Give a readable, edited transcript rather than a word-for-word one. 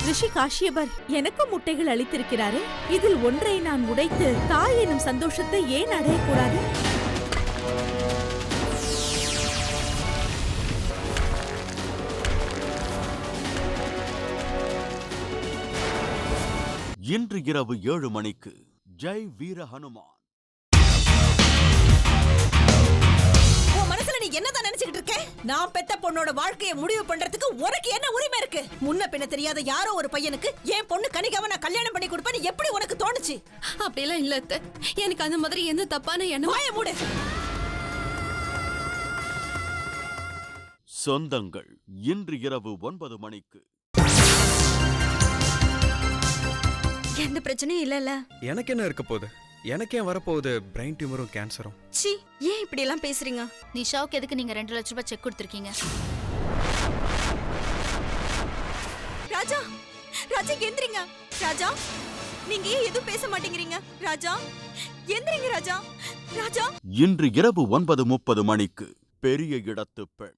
ரிஷி காஷ்யபர் எனக்கும் முட்டைகள் அளித்திருக்கிறாரே, இதில் ஒன்றை நான் உடைத்து தாய் எனும் சந்தோஷத்தை ஏன் அடையக்கூடாது? இன்று இரவு 7 மணிக்கு ஜெய் வீர ஹனுமான். மனசுல நீ என்னதான் நினைச்சுக்கிட்டு இருக்க? நான் பெத்த பொண்ணோட வாழ்க்கையை முடிவு பண்றதுக்கு உனக்கு என்ன உரிமை இருக்கு? முன்ன பின்ன தெரியாத யாரோ ஒரு பையனுக்கு என் பொண்ணு கனிகாவை நான் கல்யாணம் பண்ணி கொடுப்பேன்னு எப்படி உனக்கு தோணுச்சு? அப்படியெல்லாம் இல்ல அத்தை. எனக்கு அந்த மாதிரி எந்த தப்பான எண்ணம். வாயை மூடு. சொந்தங்கள் இன்று இரவு 9 மணிக்கு. எந்த பிரச்சனையும் இல்லல. எனக்கு என்ன இருக்க போகுது? எனக்கு ஏன் வரப்போகுது பிரெயின் டியூமரும் கேன்சரும்? சி, ஏன் இப்படி எல்லாம் பேசுறீங்க? நிஷாவுக்கு எதுக்கு நீங்க 2 லட்சம் ரூபாய் செக் கொடுத்திருக்கீங்க? ராஜா, ராஜா எந்திரிங்க. ராஜா, நீங்க ஏன் எதுவும் பேச மாட்டேங்கிறீங்க? ராஜா எந்திரிங்க. ராஜா, ராஜா. இன்று இரவு 9:30 மணிக்கு பெரிய இடத்து பெண்.